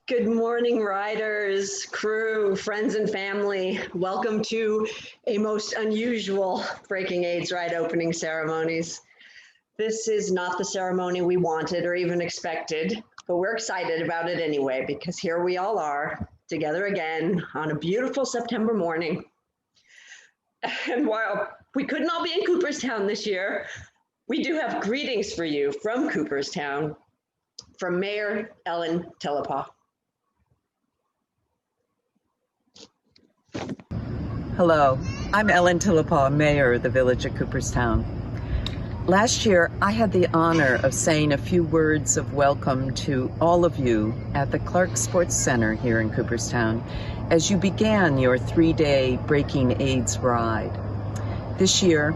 Good morning, riders, crew, friends, and family. Welcome to a most unusual Breaking AIDS ride opening ceremonies. This is not the ceremony we wanted or even expected, but we're excited about it anyway, because here we all are together again on a beautiful September morning. And while we couldn't all be in Cooperstown this year, we do have greetings for you from Cooperstown, from Mayor Ellen Tillepaugh. Hello, I'm Ellen Tillepaugh, Mayor of the Village of Cooperstown. Last year, I had the honor of saying a few words of welcome to all of you at the Clark Sports Center here in Cooperstown as you began your 3-day Breaking AIDS ride. This year,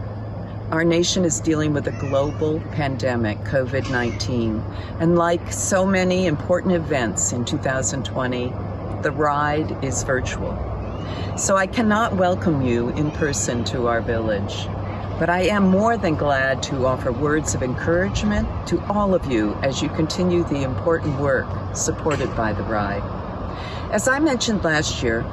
our nation is dealing with a global pandemic, COVID-19, and like so many important events in 2020, the ride is virtual. So I cannot welcome you in person to our village, but I am more than glad to offer words of encouragement to all of you as you continue the important work supported by the ride. As I mentioned last year,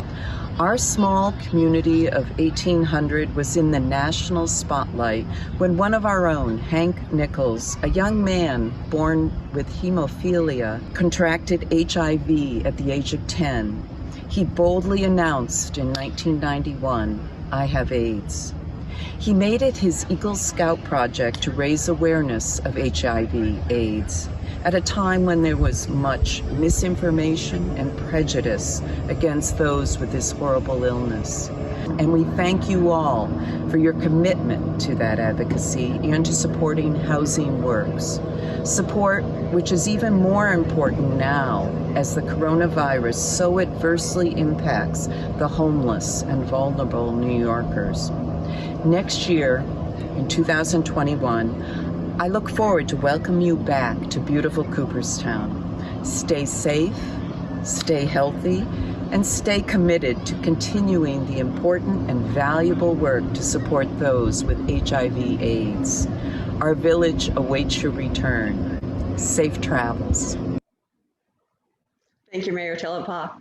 our small community of 1,800 was in the national spotlight when one of our own, Hank Nichols, a young man born with hemophilia, contracted HIV at the age of 10. He boldly announced in 1991, "I have AIDS." He made it his Eagle Scout project to raise awareness of HIV/AIDS at a time when there was much misinformation and prejudice against those with this horrible illness. And we thank you all for your commitment to that advocacy and to supporting Housing Works. Support which is even more important now as the coronavirus so adversely impacts the homeless and vulnerable New Yorkers. Next year, in 2021, I look forward to welcome you back to beautiful Cooperstown. Stay safe, stay healthy, and stay committed to continuing the important and valuable work to support those with HIV/AIDS. Our village awaits your return. Safe travels. Thank you, Mayor Tillepaugh.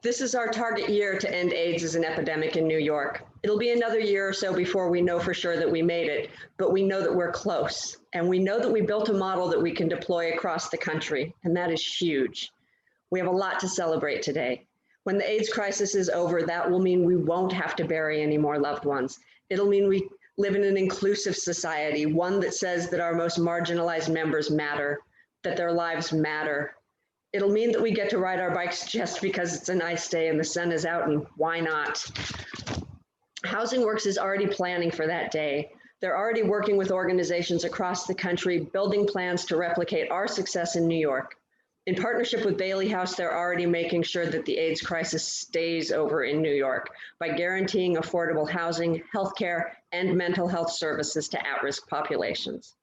This is our target year to end AIDS as an epidemic in New York. It'll be another year or so before we know for sure that we made it, but we know that we're close. And we know that we built a model that we can deploy across the country, and that is huge. We have a lot to celebrate today. When the AIDS crisis is over, that will mean we won't have to bury any more loved ones. It'll mean we live in an inclusive society, one that says that our most marginalized members matter, that their lives matter. It'll mean that we get to ride our bikes just because it's a nice day and the sun is out, and why not? Housing Works is already planning for that day. They're already working with organizations across the country, building plans to replicate our success in New York. In partnership with Bailey House, they're already making sure that the AIDS crisis stays over in New York by guaranteeing affordable housing, healthcare, and mental health services to at-risk populations.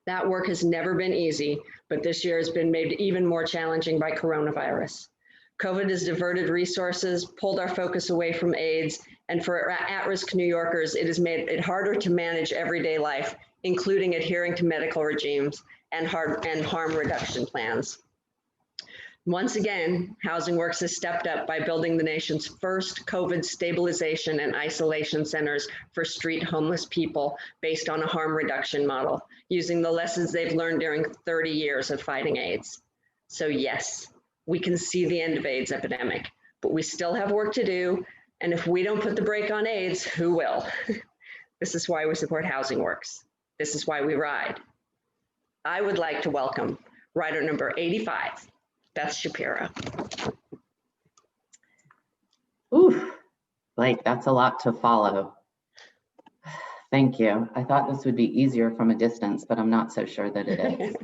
That work has never been easy, but this year has been made even more challenging by coronavirus. COVID has diverted resources, pulled our focus away from AIDS, and for at-risk New Yorkers, it has made it harder to manage everyday life, including adhering to medical regimes and harm reduction plans. Once again, Housing Works has stepped up by building the nation's first COVID stabilization and isolation centers for street homeless people based on a harm reduction model, using the lessons they've learned during 30 years of fighting AIDS. So yes, we can see the end of AIDS epidemic, but we still have work to do. And if we don't put the brake on AIDS, who will? This is why we support Housing Works. This is why we ride. I would like to welcome rider number 85, Beth Shapiro. Ooh, Blake, that's a lot to follow. Thank you. I thought this would be easier from a distance, but I'm not so sure that it is.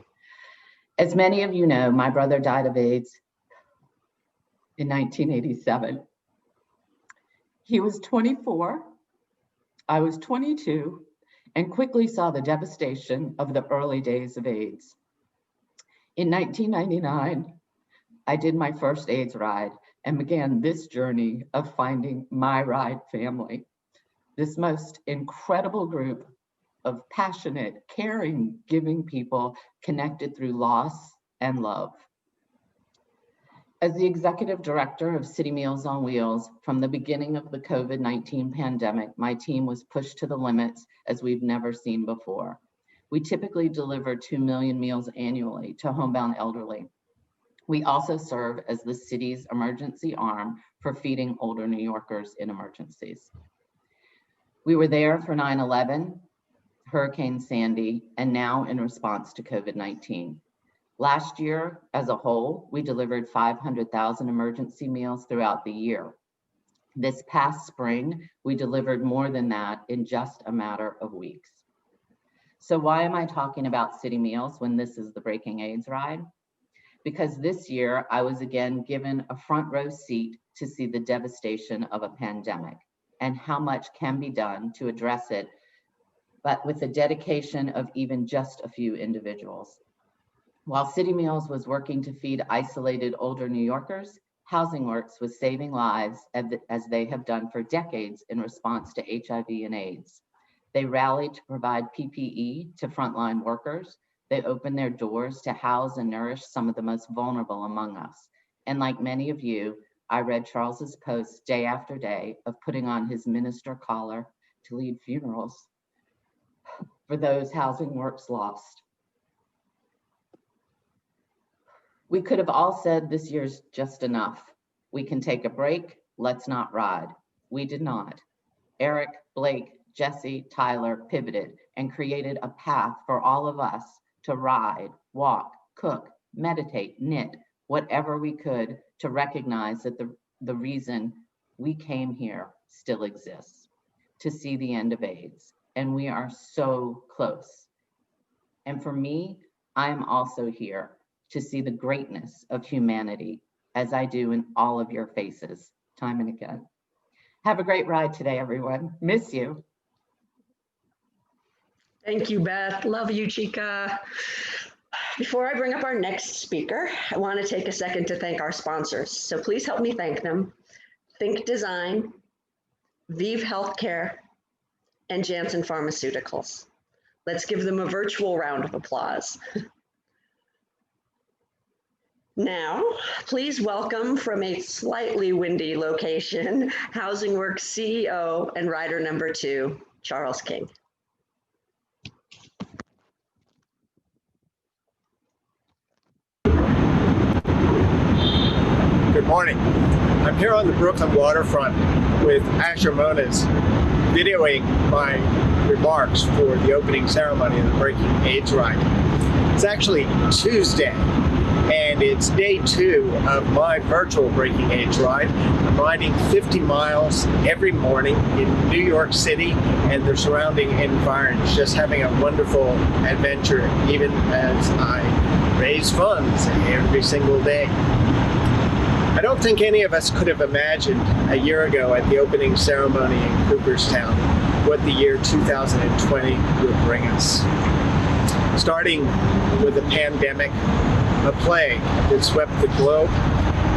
As many of you know, my brother died of AIDS in 1987. He was 24, I was 22, and quickly saw the devastation of the early days of AIDS. In 1999, I did my first AIDS ride and began this journey of finding my ride family, this most incredible group of passionate, caring, giving people connected through loss and love. As the executive director of City Meals on Wheels, from the beginning of the COVID-19 pandemic, my team was pushed to the limits as we've never seen before. We typically deliver 2 million meals annually to homebound elderly. We also serve as the city's emergency arm for feeding older New Yorkers in emergencies. We were there for 9/11, Hurricane Sandy, and now in response to COVID-19. Last year, as a whole, we delivered 500,000 emergency meals throughout the year. This past spring, we delivered more than that in just a matter of weeks. So why am I talking about City Meals when this is the Breaking AIDS ride? Because this year, I was again given a front row seat to see the devastation of a pandemic and how much can be done to address it, but with the dedication of even just a few individuals. While City Meals was working to feed isolated older New Yorkers, Housing Works was saving lives as they have done for decades in response to HIV and AIDS. They rallied to provide PPE to frontline workers. They opened their doors to house and nourish some of the most vulnerable among us. And like many of you, I read Charles's posts day after day of putting on his minister collar to lead funerals for those Housing Works lost. We could have all said this year's just enough. We can take a break, let's not ride. We did not. Eric, Blake, Jesse, Tyler pivoted and created a path for all of us to ride, walk, cook, meditate, knit, whatever we could to recognize that the reason we came here still exists, to see the end of AIDS. And we are so close. And for me, I'm also here to see the greatness of humanity as I do in all of your faces, time and again. Have a great ride today, everyone. Miss you. Thank you, Beth. Love you, Chica. Before I bring up our next speaker, I want to take a second to thank our sponsors. So please help me thank them. Think Design, Vive Healthcare, and Janssen Pharmaceuticals. Let's give them a virtual round of applause. Now, please welcome from a slightly windy location, Housing Works CEO and rider number 2, Charles King. Good morning. I'm here on the Brooklyn waterfront with Asher Moniz, videoing my remarks for the opening ceremony of the Breaking AIDS Ride. It's actually Tuesday, and it's day 2 of my virtual Breaking AIDS Ride. I'm riding 50 miles every morning in New York City and the surrounding environs, just having a wonderful adventure, even as I raise funds every single day. I don't think any of us could have imagined a year ago at the opening ceremony in Cooperstown what the year 2020 would bring us. Starting with a pandemic, a plague that swept the globe,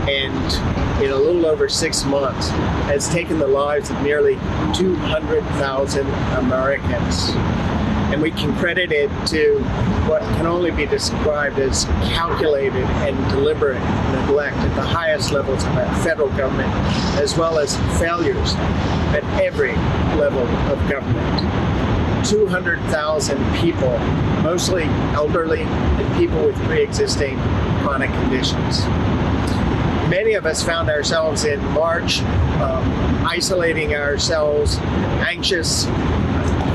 and in a little over 6 months has taken the lives of nearly 200,000 Americans. And we can credit it to what can only be described as calculated and deliberate neglect at the highest levels of our federal government, as well as failures at every level of government. 200,000 people, mostly elderly and people with pre-existing chronic conditions. Many of us found ourselves in March, isolating ourselves, anxious,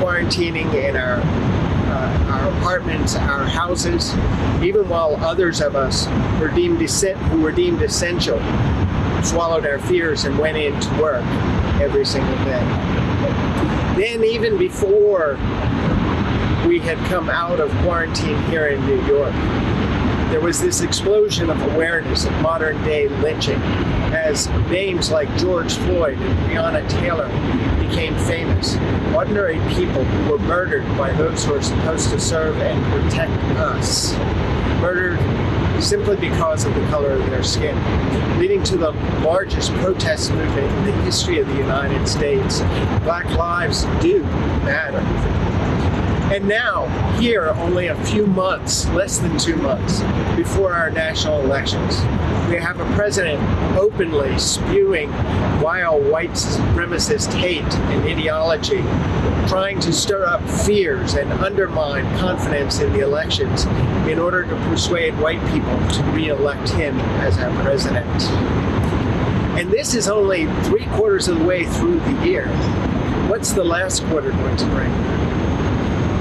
quarantining in our apartments, our houses, even while others of us who were deemed essential swallowed our fears and went into work every single day. Then, even before we had come out of quarantine here in New York, there was this explosion of awareness of modern day lynching as names like George Floyd and Breonna Taylor became famous. Ordinary people who were murdered by those who are supposed to serve and protect us. Murdered simply because of the color of their skin, leading to the largest protest movement in the history of the United States. Black lives do matter. And now, here, only a few months, less than 2 months, before our national elections, we have a president openly spewing vile white supremacist hate and ideology, trying to stir up fears and undermine confidence in the elections in order to persuade white people to re-elect him as our president. And this is only 3/4 of the way through the year. What's the last quarter going to bring?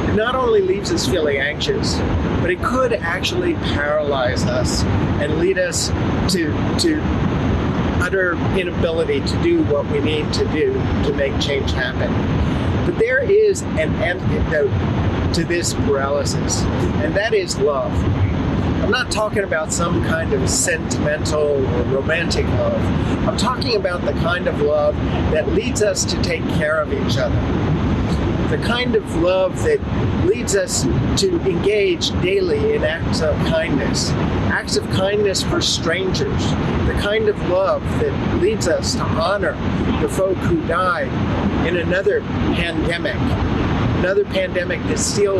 It not only leaves us feeling anxious, but it could actually paralyze us and lead us to utter inability to do what we need to do to make change happen. But there is an antidote to this paralysis, and that is love. I'm not talking about some kind of sentimental or romantic love. I'm talking about the kind of love that leads us to take care of each other. The kind of love that leads us to engage daily in acts of kindness for strangers. The kind of love that leads us to honor the folk who died in another pandemic that still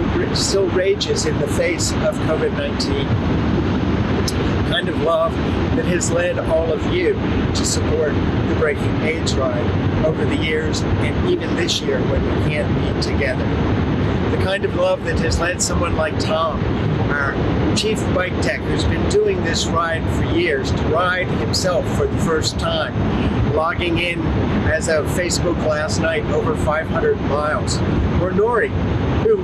rages in the face of COVID-19. Kind of love that has led all of you to support the Breaking AIDS ride over the years and even this year when we can't be together. The kind of love that has led someone like Tom, our chief bike tech, who's been doing this ride for years, to ride himself for the first time, logging in as of Facebook last night over 500 miles. Or Nori, who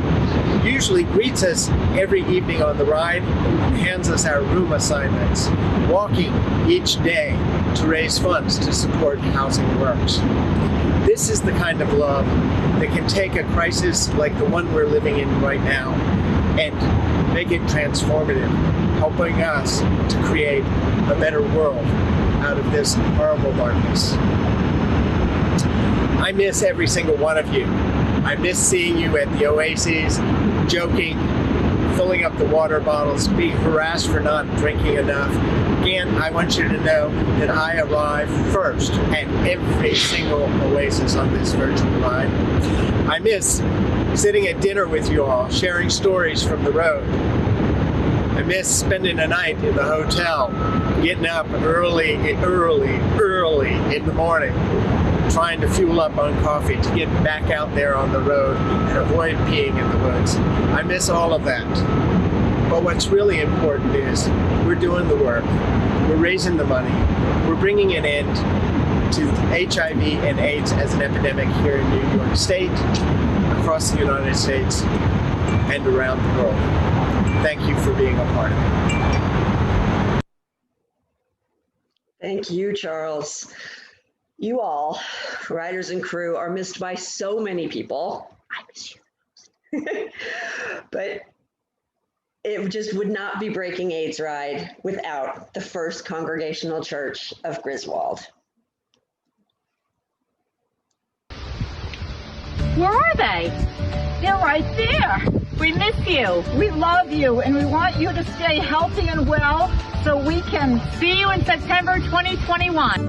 usually greets us every evening on the ride and hands us our room assignments, walking each day to raise funds to support Housing Works. This is the kind of love that can take a crisis like the one we're living in right now and make it transformative, helping us to create a better world out of this horrible darkness. I miss every single one of you. I miss seeing you at the oases, joking, filling up the water bottles, being harassed for not drinking enough. Again, I want you to know that I arrive first at every single oasis on this virtual ride. I miss sitting at dinner with you all, sharing stories from the road. I miss spending a night in the hotel, getting up early in the morning, trying to fuel up on coffee to get back out there on the road and avoid peeing in the woods. I miss all of that. But what's really important is we're doing the work, we're raising the money, we're bringing an end to HIV and AIDS as an epidemic here in New York State, across the United States, and around the world. Thank you for being a part of it. Thank you, Charles. You all, riders and crew, are missed by so many people. I miss you. But it just would not be Breaking AIDS Ride without the First Congregational Church of Griswold. Where are they? They're right there. We miss you. We love you, and we want you to stay healthy and well so we can see you in September 2021.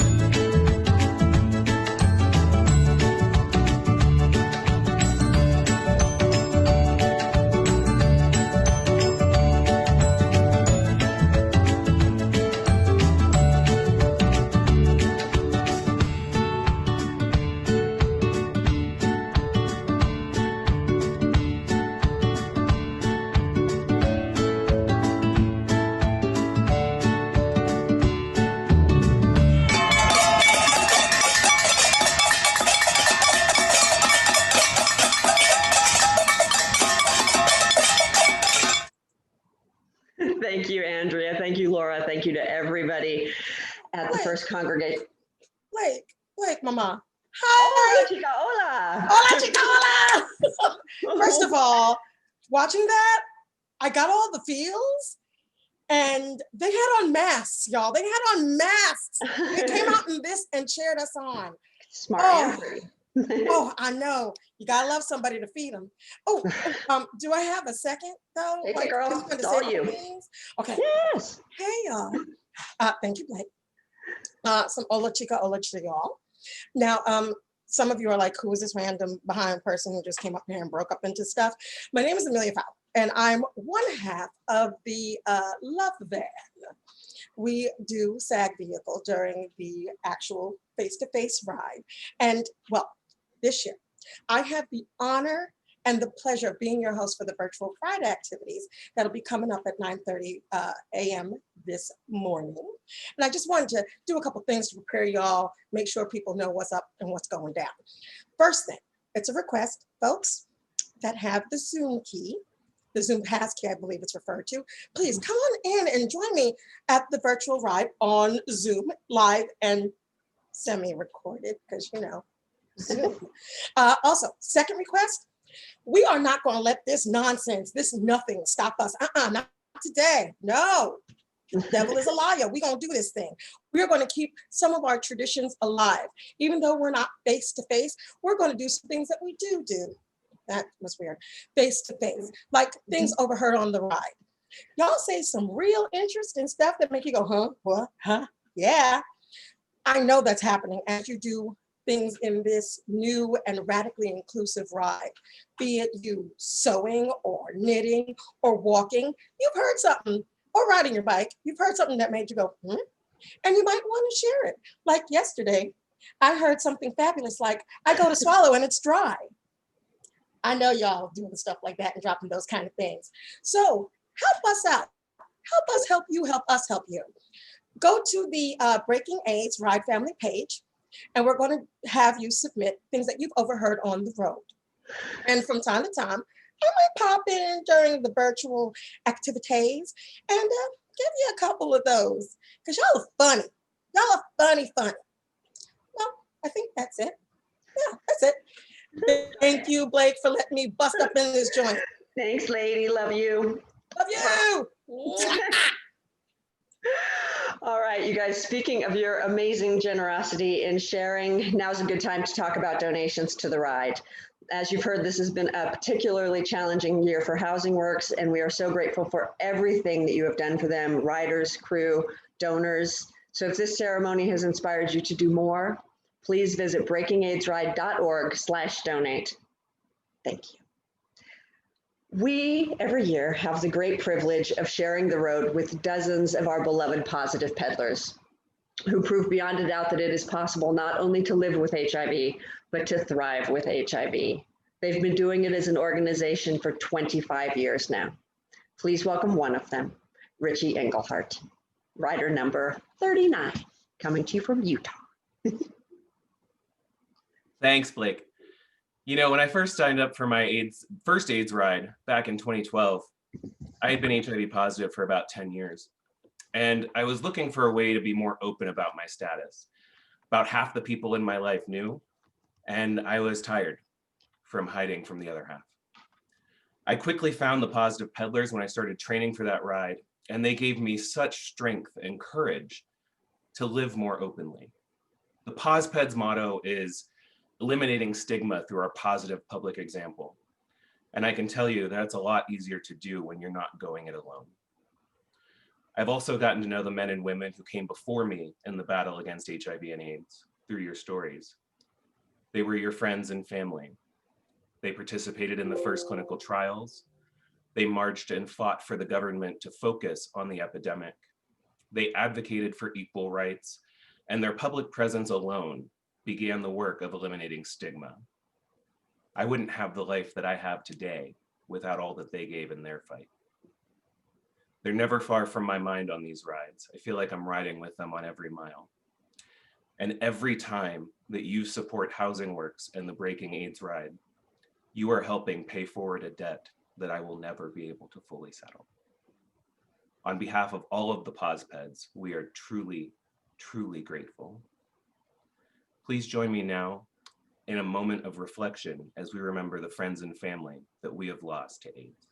Thank you, Andrea. Thank you, Laura. Thank you to everybody at the First Congregation. Wait, Mama. Hi. Hola, chica, hola. Hola, chica, hola. First of all, watching that, I got all the feels, and they had on masks, y'all. They had on masks. They came out in this and cheered us on. Smart. Oh, I know. You gotta love somebody to feed them. Oh, do I have a second though? Take it, girl. It's all you. Things? Okay. Yes. Hey, y'all. Thank you, Blake. Some hola chica, y'all. Now, some of you are like, who is this random behind person who just came up here and broke up into stuff? My name is Amelia Fowle, and I'm one half of the Love Van. We do SAG vehicle during the actual face-to-face ride. And well, this year, I have the honor and the pleasure of being your host for the virtual Pride activities that'll be coming up at 9:30 a.m. this morning. And I just wanted to do a couple things to prepare y'all, make sure people know what's up and what's going down. First thing, it's a request, folks that have the Zoom key, the Zoom pass key, I believe it's referred to. Please come on in and join me at the virtual ride on Zoom, live and semi-recorded, because you know, Zoom. Also, second request, we are not going to let this nonsense, this nothing stop us. Not today. No, the devil is a liar. We're going to do this thing. We're going to keep some of our traditions alive. Even though we're not face to face, we're going to do some things that we do. That was weird. Face to face, like things overheard on the ride. Y'all say some real interesting stuff that make you go, huh, what, huh? Yeah. I know that's happening as you do things in this new and radically inclusive ride, be it you sewing or knitting or walking, you've heard something, or riding your bike, you've heard something that made you go, and you might want to share it. Like yesterday, I heard something fabulous, like, I go to swallow and it's dry. I know y'all doing stuff like that and dropping those kind of things. So help us out. Help us help you, help us help you. Go to the Breaking AIDS Ride Family page, and we're going to have you submit things that you've overheard on the road. And from time to time, I might pop in during the virtual activities and give you a couple of those, because y'all are funny. Y'all are funny. Well, I think that's it. Yeah, that's it. Thank you, Blake, for letting me bust up in this joint. Thanks, lady. Love you. Love you. All right, you guys, speaking of your amazing generosity in sharing, now's a good time to talk about donations to the ride. As you've heard, this has been a particularly challenging year for Housing Works, and we are so grateful for everything that you have done for them, riders, crew, donors. So if this ceremony has inspired you to do more, please visit breakingaidsride.org/donate. Thank you. We, every year, have the great privilege of sharing the road with dozens of our beloved positive peddlers who prove beyond a doubt that it is possible not only to live with HIV, but to thrive with HIV. They've been doing it as an organization for 25 years now. Please welcome one of them, Richie Engelhardt, rider number 39, coming to you from Utah. Thanks, Blake. You know, when I first signed up for my first AIDS ride back in 2012, I had been HIV positive for about 10 years. And I was looking for a way to be more open about my status. About half the people in my life knew, and I was tired from hiding from the other half. I quickly found the positive peddlers when I started training for that ride, and they gave me such strength and courage to live more openly. The PosPeds motto is eliminating stigma through our positive public example. And I can tell you that's a lot easier to do when you're not going it alone. I've also gotten to know the men and women who came before me in the battle against HIV and AIDS through your stories. They were your friends and family. They participated in the first clinical trials. They marched and fought for the government to focus on the epidemic. They advocated for equal rights, and their public presence alone began the work of eliminating stigma. I wouldn't have the life that I have today without all that they gave in their fight. They're never far from my mind on these rides. I feel like I'm riding with them on every mile. And every time that you support Housing Works and the Breaking AIDS ride, you are helping pay forward a debt that I will never be able to fully settle. On behalf of all of the PosPeds, we are truly, truly grateful. Please join me now in a moment of reflection as we remember the friends and family that we have lost to AIDS.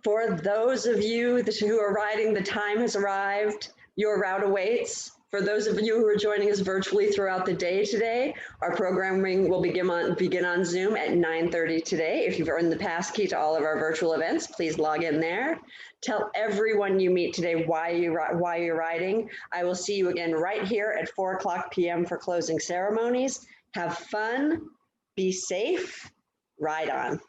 For those of you who are riding, the time has arrived. Your route awaits. For those of you who are joining us virtually throughout the day today, our programming will begin on Zoom at 9:30 today. If you've earned the passkey to all of our virtual events, please log in there. Tell everyone you meet today why you're riding. I will see you again right here at 4:00 p.m. for closing ceremonies. Have fun, be safe, ride on.